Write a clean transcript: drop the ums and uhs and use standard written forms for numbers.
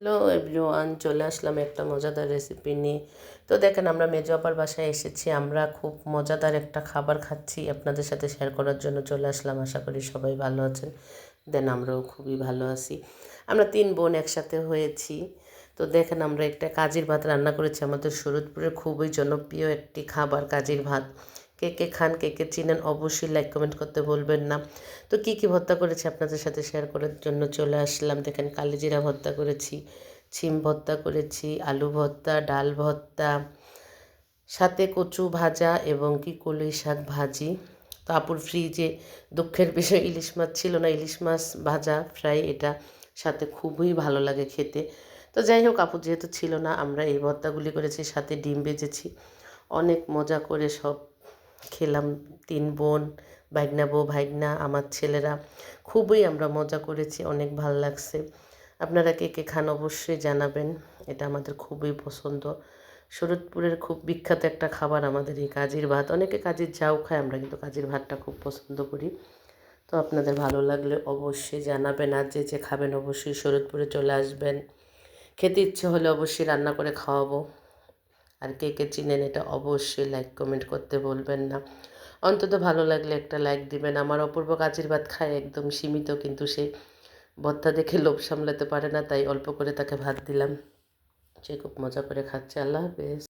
Hello everyone, চলে আসলাম একটা মজাদার রেসিপি নিয়ে। তো দেখেন, আমরা মেজো আপার বাসায় এসেছি। আমরা খুব মজাদার একটা খাবার খাচ্ছি, আপনাদের সাথে শেয়ার করার জন্য চলে আসলাম। আশা করি সবাই ভালো আছেন। আমরাও খুবই ভালো আছি। আমরা 3 বোন একসাথে হয়েছি। তো দেখেন, আমরা একটা কাজির ভাত রান্না করেছি। আমাদের শরীয়তপুরের খুবই জনপ্রিয় একটি খাবার কাজির ভাত। কে কে খান, কে কে চিনেন, অবশ্যই লাইক কমেন্ট করতে বলবেন না। তো কী কী ভর্তা করেছি আপনাদের সাথে শেয়ার করার জন্য চলে আসলাম। দেখেন, কালিজিরা ভর্তা করেছি, শিম ভর্তা করেছি, আলু ভর্তা, ডাল ভর্তা, সাথে কচু ভাজা এবং কি কলই শাক ভাজি। তো আপুর ফ্রিজে দুঃখের বিষয় ইলিশ মাছ ছিল না, ইলিশ মাছ ভাজা ফ্রাই, এটা সাথে খুবই ভালো লাগে খেতে। তো যাই হোক, আপু যেহেতু ছিল না, আমরা এই ভর্তাগুলি করেছি, সাথে ডিম ভেজেছি। অনেক মজা করে সব খেলাম। 3 বোন, ভাইগনা বউ, ভাইগনা, আমার ছেলেরা, খুবই আমরা মজা করেছি, অনেক ভাল লাগছে। আপনারা কে কে খান অবশ্যই জানাবেন। এটা আমাদের খুবই পছন্দ। শরীয়তপুরের খুব বিখ্যাত একটা খাবার আমাদের এই কাজির ভাত। অনেকে কাজির ঝাউ খায়, আমরা কিন্তু কাজির ভাতটা খুব পছন্দ করি। তো আপনাদের ভালো লাগলে অবশ্যই জানাবেন। আর যে যে খাবেন অবশ্যই শরীয়তপুরে চলে আসবেন। খেতে ইচ্ছে হলে অবশ্যই রান্না করে খাওয়াবো। আর কে কে চিনেন এটা অবশ্যই লাইক কমেন্ট করতে বলবেন না। অন্তত ভালো লাগলে একটা লাইক দিবেন। আমার অপূর্ব কাজির ভাত খায় একদম সীমিত, কিন্তু সে ভর্তা দেখে লোভ সামলাতে পারে না, তাই অল্প করে তাকে ভাত দিলাম। সে খুব মজা করে খাচ্ছে। আল্লাহ হাফেজ।